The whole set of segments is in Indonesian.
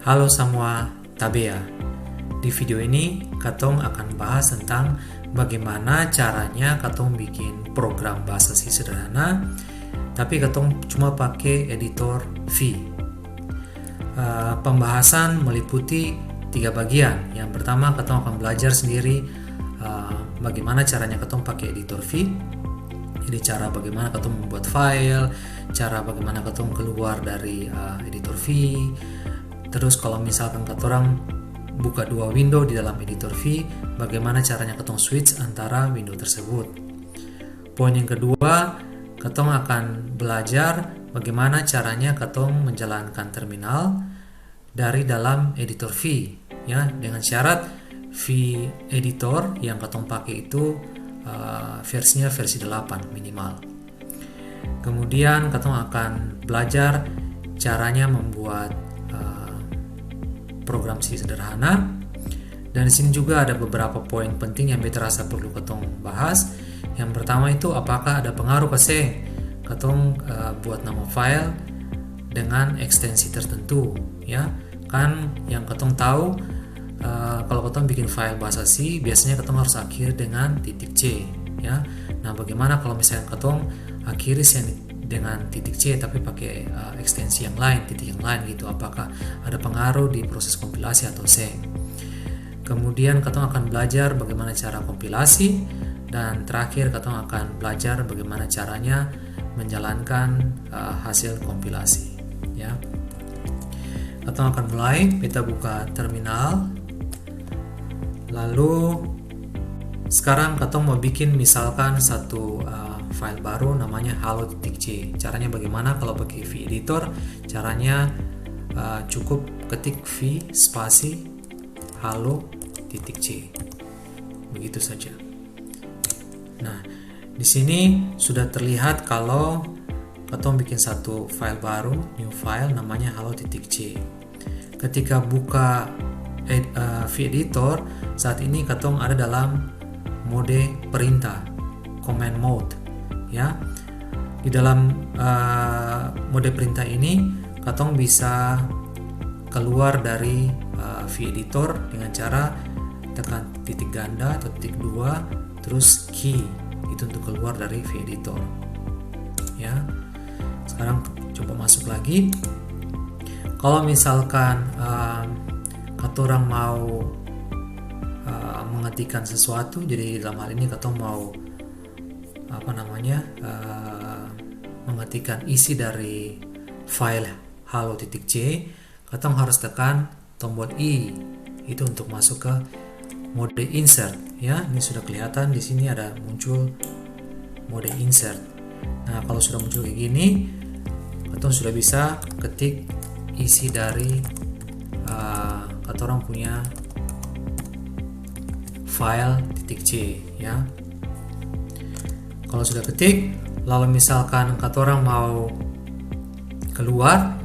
Halo semua, Tabea. Di video ini, Katong akan bahas tentang bagaimana caranya Katong bikin program bahasa C sederhana, tapi Katong cuma pakai editor V. Pembahasan meliputi 3 bagian. Yang pertama, Katong akan belajar sendiri bagaimana caranya Katong pakai editor V. Jadi cara bagaimana Katong membuat file, cara bagaimana Katong keluar dari editor V. Terus kalau misalkan Katong buka 2 window di dalam editor V, bagaimana caranya Katong switch antara window tersebut. Poin yang kedua, Katong akan belajar bagaimana caranya Katong menjalankan terminal dari dalam editor V, ya, dengan syarat V editor yang Katong pakai itu versinya versi 8 minimal. Kemudian Katong akan belajar caranya membuat program C sederhana, dan di sini juga ada beberapa poin penting yang beta rasa perlu Katong bahas. Yang pertama itu, apakah ada pengaruh ke Katong buat nama file dengan ekstensi tertentu, ya kan? Yang Katong tahu, kalau Katong bikin file bahasa C, biasanya Katong harus akhiri dengan .c, ya. Nah, bagaimana kalau misalnya Katong akhiri dengan .c tapi pakai ekstensi yang lain, titik yang lain gitu, apakah ada pengaruh di proses kompilasi atau seng. Kemudian Katong akan belajar bagaimana cara kompilasi, dan terakhir Katong akan belajar bagaimana caranya menjalankan hasil kompilasi, ya. Katong akan mulai, kita buka terminal. Lalu sekarang Katong mau bikin misalkan satu file baru namanya halo.c. Caranya bagaimana? Kalau pakai V editor, caranya cukup ketik V spasi halo.c. Begitu saja. Nah, di sini sudah terlihat kalau Katong bikin satu file baru, new file namanya halo.c. Ketika buka V editor, saat ini Katong ada dalam mode perintah, command mode, ya. Di dalam mode perintah ini Katong bisa keluar dari V editor dengan cara tekan titik ganda atau titik 2 terus key, itu untuk keluar dari V editor, ya. Sekarang coba masuk lagi. Kalau misalkan Katong mau mengetikkan sesuatu, jadi dalam hal ini Katong mau mengetikkan isi dari file halo.c, Katong harus tekan tombol I, itu untuk masuk ke mode insert, ya. Ini sudah kelihatan di sini ada muncul mode insert. Nah, kalau sudah muncul kayak gini, Katong sudah bisa ketik isi dari Katong punya file .c, ya. Kalau sudah ketik, lalu misalkan Katong mau keluar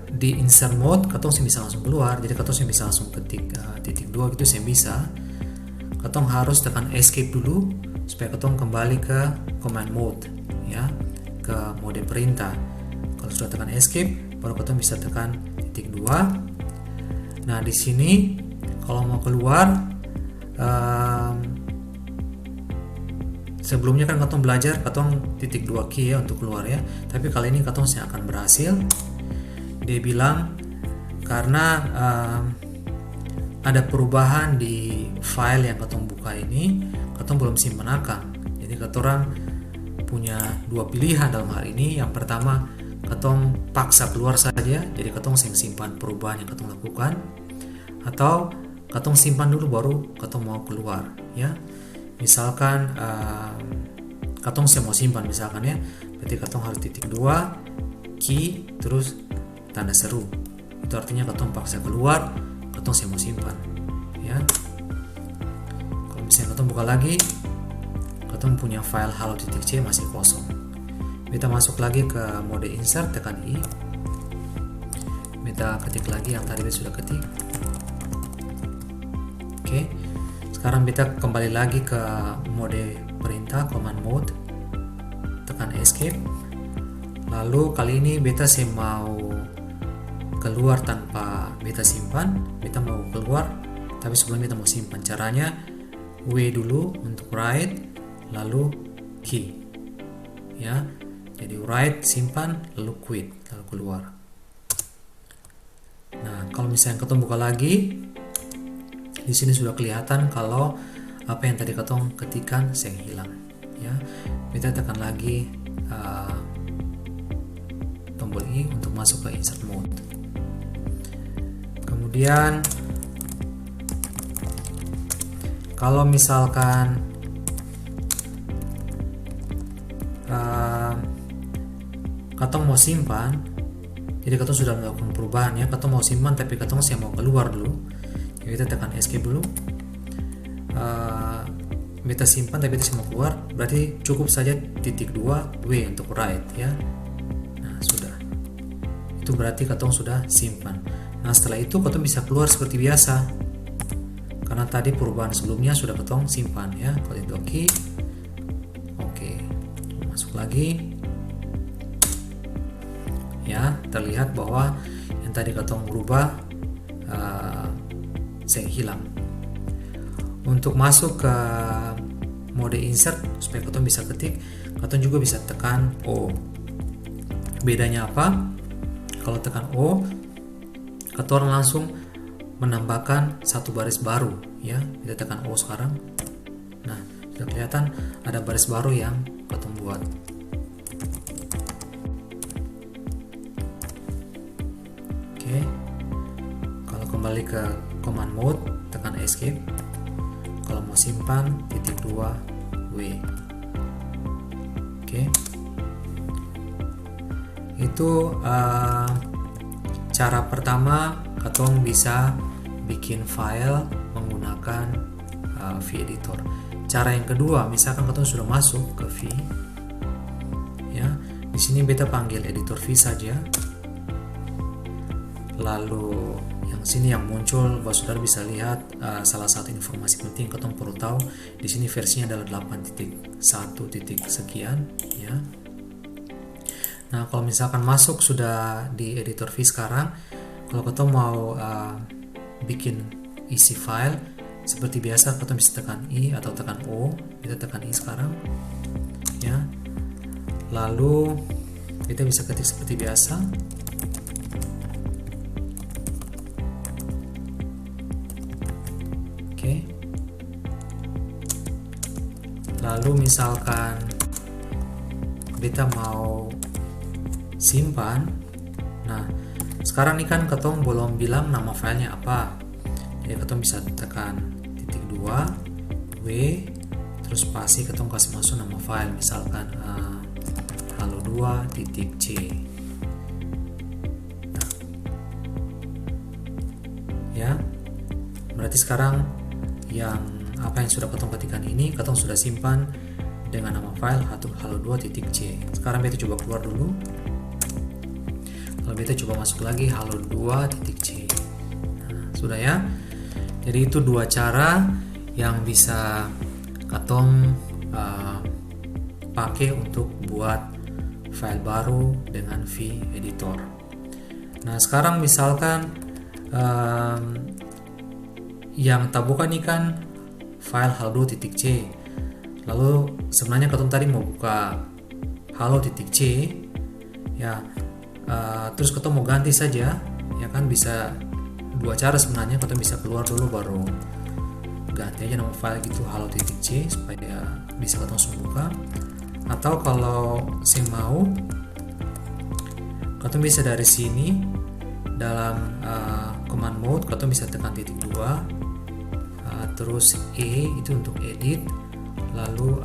di insert mode, Katong bisa langsung keluar. Jadi Katong bisa langsung ketik titik 2 gitu, saya bisa. Katong harus tekan escape dulu supaya Katong kembali ke command mode, ya, ke mode perintah. Kalau sudah tekan escape, baru Katong bisa tekan titik 2. Nah, di sini kalau mau keluar, sebelumnya kan Katong belajar Katong titik 2 key, ya, untuk keluar, ya. Tapi kali ini Katong akan berhasil. Dia bilang karena ada perubahan di file yang Katong buka ini, Katong belum simpan akan. Jadi Katong punya 2 pilihan dalam hal ini. Yang pertama, Katong paksa keluar saja, jadi Katong simpan perubahan yang Katong lakukan, atau Katong simpan dulu baru Katong mau keluar, ya. Misalkan Katong mau simpan, misalkan, ya, berarti Katong harus titik 2 key terus tanda seru, itu artinya Katong paksa keluar, Katong mau simpan, ya. Kalau misalnya Katong buka lagi, Katong punya file halo.c masih kosong. Kita masuk lagi ke mode insert, tekan I. Kita ketik lagi yang tadi kita sudah ketik. Oke. Sekarang kita kembali lagi ke mode perintah, command mode. Tekan escape. Lalu kali ini beta mau keluar tanpa beta simpan, beta mau keluar tapi sebelum beta mau simpan. Caranya W dulu untuk write, lalu key ya. Jadi write, simpan, lalu quit, lalu keluar. Nah, kalau misalnya ketong buka lagi, di sini sudah kelihatan kalau apa yang tadi ketong ketikkan seng hilang ya. Kita tekan lagi tombol I untuk masuk ke insert mode. Kemudian kalau misalkan katong mau simpan, jadi katong sudah melakukan perubahan ya, katong mau simpan tapi katong saya mau keluar dulu, jadi kita tekan escape dulu. Beta simpan tapi beta mau keluar, berarti cukup saja titik 2 W untuk write ya. Nah sudah, itu berarti katong sudah simpan. Nah setelah itu katong bisa keluar seperti biasa, karena tadi perubahan sebelumnya sudah katong simpan ya. Kalau itu oke, masuk lagi ya, terlihat bahwa yang tadi katong berubah saya hilang. Untuk masuk ke mode insert supaya katong bisa ketik, katong juga bisa tekan O. Bedanya apa? Kalau tekan O, katong langsung menambahkan satu baris baru ya. Kita tekan O sekarang. Nah, sudah kelihatan ada baris baru yang katong buat. Oke. Kalau kembali ke command mode, tekan escape. Kalau mau simpan, titik 2 W. Oke. Itu cara pertama katong bisa bikin file menggunakan V-Editor. Cara yang kedua, misalkan katong sudah masuk ke V ya. Di sini beta panggil editor V saja. Lalu yang sini yang muncul, bahwa saudara bisa lihat salah satu informasi penting katong perlu tahu. Di sini versinya adalah 8.1 sekian ya. Nah, kalau misalkan masuk sudah di editor V sekarang, kalau katong mau bikin isi file seperti biasa, katong bisa tekan I atau tekan O. Kita tekan I sekarang ya. Lalu kita bisa ketik seperti biasa. Lalu misalkan kita mau simpan, nah sekarang ini kan katong belum bilang nama filenya apa, jadi katong bisa tekan titik 2 W terus spasi, katong kasih masuk nama file, misalkan halo2.c. Nah, ya berarti sekarang yang apa yang sudah katong ketikkan ini katong sudah simpan dengan nama file halo2.c. Sekarang beta coba keluar dulu, lalu beta coba masuk lagi halo2.c. Nah, sudah ya. Jadi itu dua cara yang bisa katong pakai untuk buat file baru dengan V-Editor. Nah sekarang misalkan yang tabukan ini kan file halo2.c, lalu sebenarnya katong tadi mau buka halo.c ya, terus katong mau ganti saja ya kan, bisa dua cara sebenarnya. Katong bisa keluar dulu baru ganti aja nama file gitu halo.c supaya bisa katong langsung buka, atau kalau saya mau katong bisa dari sini dalam command mode, katong bisa tekan titik 2 terus E itu untuk edit, lalu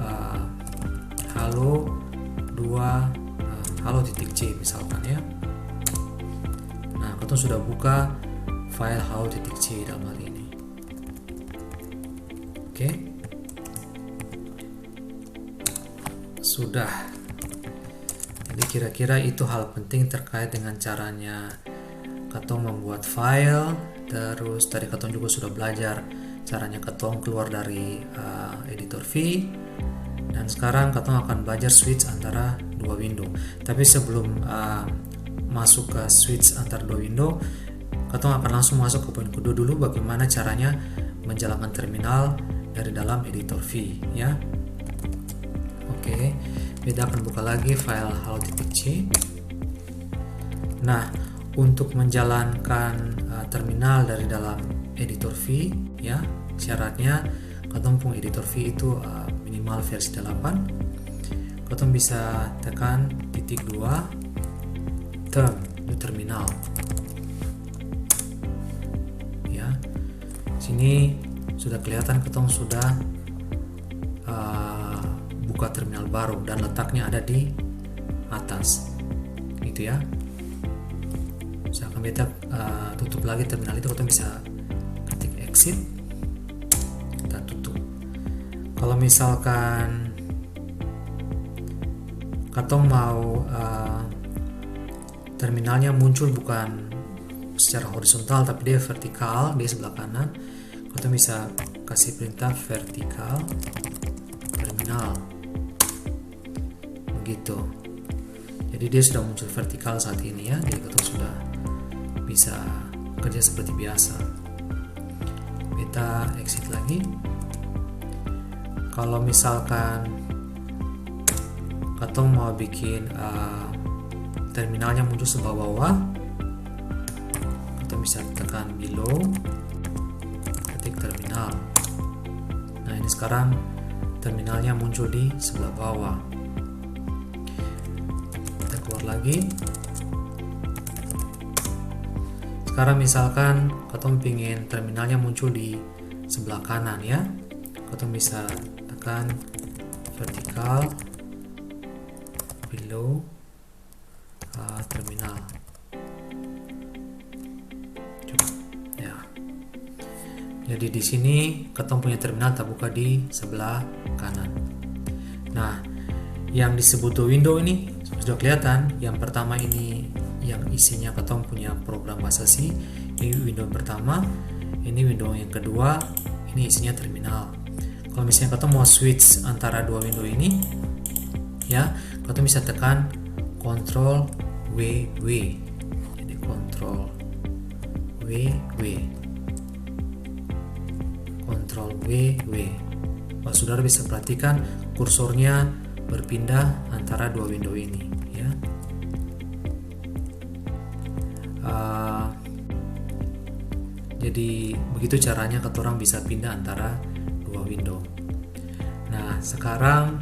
halo.c misalkan ya. Nah katong sudah buka file halo.c dalam hal ini. Oke. Sudah. Jadi kira-kira itu hal penting terkait dengan caranya katong membuat file. Terus tadi katong juga sudah belajar caranya katong keluar dari editor V, dan sekarang katong akan belajar switch antara dua window. Tapi sebelum masuk ke switch antar dua window, katong akan langsung masuk ke poin kedua dulu, bagaimana caranya menjalankan terminal dari dalam editor V ya. Oke, beta akan buka lagi file halo.c. Nah, untuk menjalankan terminal dari dalam editor V ya, syaratnya katong pun editor V itu minimal versi 8. Katong bisa tekan titik 2 term itu terminal ya. Sini sudah kelihatan katong sudah buka terminal baru dan letaknya ada di atas gitu ya. Misalkan beta tutup lagi terminal itu, katong bisa ketik exit, kita tutup. Kalau misalkan katong mau terminalnya muncul bukan secara horizontal tapi dia vertikal di sebelah kanan, katong bisa kasih perintah vertikal terminal begitu. Jadi dia sudah muncul vertikal saat ini ya, jadi katong sudah bisa kerja seperti biasa. Kita exit lagi. Kalau misalkan katong mau bikin terminalnya muncul sebelah bawah, katong bisa tekan below, ketik terminal. Nah, ini sekarang terminalnya muncul di sebelah bawah. Kita keluar lagi. Sekarang misalkan katong pingin terminalnya muncul di sebelah kanan ya, katong bisa tekan vertikal below terminal. Coba ya. Jadi di sini katong punya terminal terbuka di sebelah kanan. Nah, yang disebut window ini sudah kelihatan. Yang pertama ini yang isinya katong punya program bahasa C, ini window pertama. Ini window yang kedua, ini isinya terminal. Kalau misalnya katong mau switch antara dua window ini ya, katong bisa tekan Ctrl W. Jadi Ctrl W, Ctrl W. Pak saudara bisa perhatikan kursornya berpindah antara dua window ini ya. Jadi begitu caranya ketorang bisa pindah antara dua window. Nah, sekarang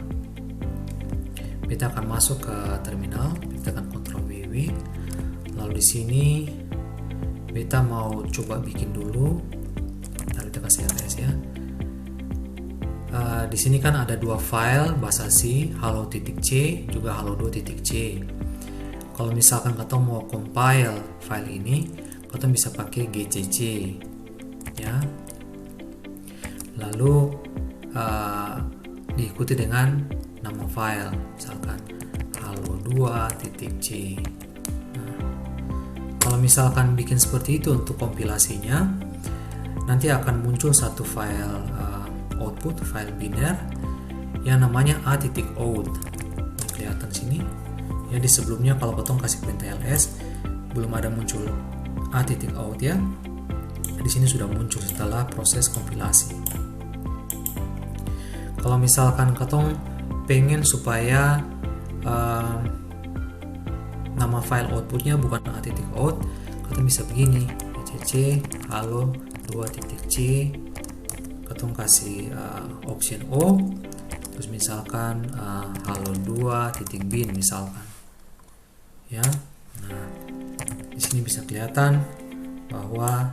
kita akan masuk ke terminal, kita akan Ctrl W. Lalu di sini beta mau coba bikin dulu. Ntar kita kasih ls ya. Di sini kan ada dua file bahasa C, halo.c juga halo2.c. Kalau misalkan katong mau compile file ini, katong bisa pakai gcc ya. Lalu diikuti dengan nama file, misalkan halo2.c. Nah, kalau misalkan bikin seperti itu untuk kompilasinya, nanti akan muncul satu file output, file biner yang namanya a.out. Kelihatan sini ya. Di sebelumnya kalau potong kasih perintah ls belum ada muncul a.out ya. Di sini sudah muncul setelah proses kompilasi. Kalau misalkan katong pengen supaya nama file outputnya bukan a.out, katong bisa begini, gcc halo2.c, katong kasih option O, terus misalkan halo2.bin misalkan ya. Nah, di sini bisa kelihatan bahwa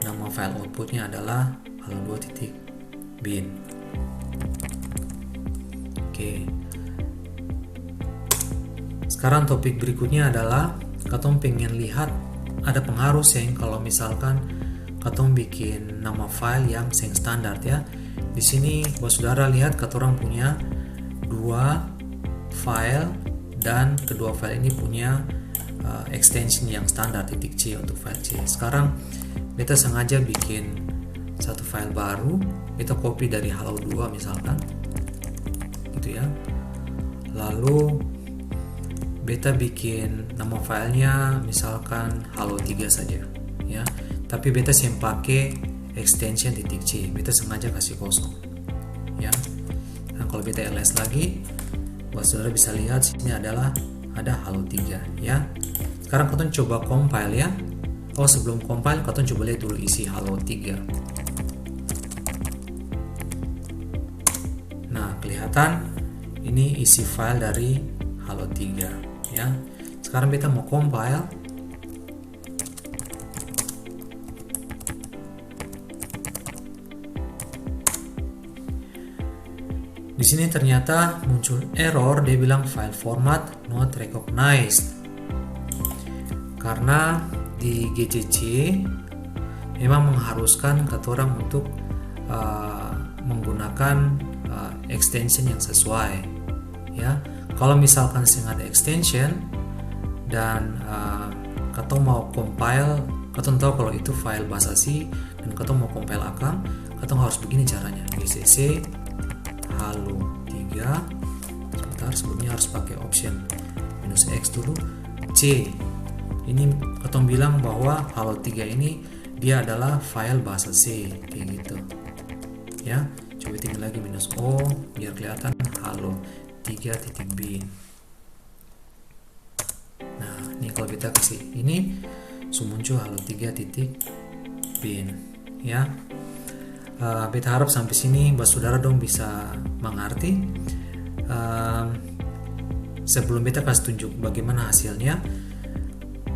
nama file outputnya adalah halo2.bin. Oke. Sekarang topik berikutnya adalah katong pengen lihat ada pengaruh seng kalau misalkan katong bikin nama file yang seng standar ya. Di sini buat saudara lihat katorang punya dua file dan kedua file ini punya extension yang standar .c untuk file C. Sekarang beta sengaja bikin satu file baru, kita copy dari halo2 misalkan gitu ya. Lalu beta bikin nama filenya misalkan halo3 saja ya, tapi beta sih pakai extension .c, beta sengaja kasih kosong ya. Nah, kalau beta ls lagi, buat saudara bisa lihat sini adalah ada halo3 ya. Sekarang kalian coba compile ya. Oh, sebelum compile kalian coba lihat dulu isi halo3. Nah, kelihatan ini isi file dari halo3 ya. Sekarang beta mau compile. Di sini ternyata muncul error, dia bilang file format not recognized. Karena di GCC memang mengharuskan kata orang untuk menggunakan extension yang sesuai ya. Kalau misalkan sing ada extension dan kata mau compile, kata tahu kalau itu file bahasa C dan kata mau compile akang, kata harus begini caranya. GCC halo3, sebentar, sebelumnya harus pakai option -x dulu, C. Ini kata bilang bahwa halo3 ini dia adalah file bahasa C kayak gitu ya. Coba tinggal lagi -o biar kelihatan halo3.bin. Nah, ini kalau kita kasih ini muncul halo3.bin ya. Beta harap sampai sini buat saudara dong bisa mengerti. Sebelum beta kasih tunjuk bagaimana hasilnya,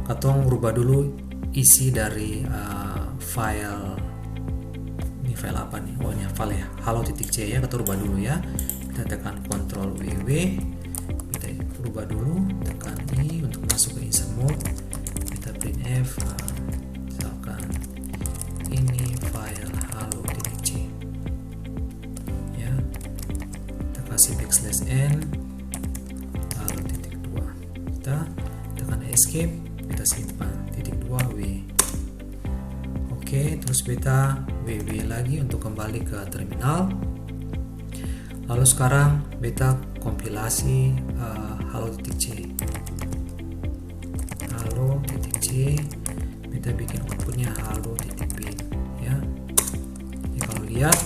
katong rubah dulu isi dari file. Ini file apa nih? Oh, ini file ya, halo.c ya. Kita rubah dulu ya. Kita tekan Ctrl WW, kita rubah dulu, tekan I untuk masuk ke insert mode. Kita printf, misalkan ini file halo.c ya. Kita kasih \n halo.2, kita tekan escape, kita simpan .2w. Oke, terus beta ww lagi untuk kembali ke terminal. Lalu sekarang beta kompilasi halo.c. Halo.c, beta bikin outputnya halo.bin ya. Ini kalau lihat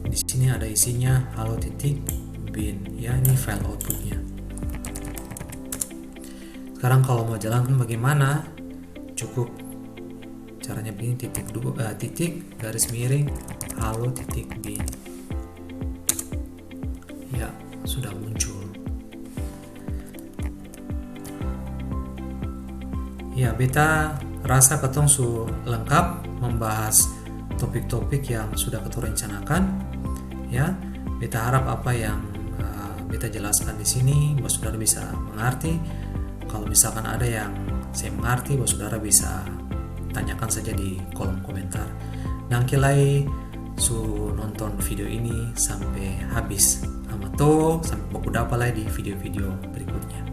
di sini ada isinya halo.bin ya, ini file outputnya. Sekarang kalau mau jalankan bagaimana, cukup caranya begini, titik garis miring halo.bin ya, sudah muncul ya. Beta rasa ketong su lengkap membahas topik-topik yang sudah ketong rencanakan ya. Beta harap apa yang beta jelaskan di sini bahwa saudara bisa mengerti. Kalau misalkan ada yang saya mengerti, bahwa saudara bisa tanyakan saja di kolom komentar. Nangkilai su nonton video ini sampai habis. Amato sampai baku dapat lagi di video-video berikutnya.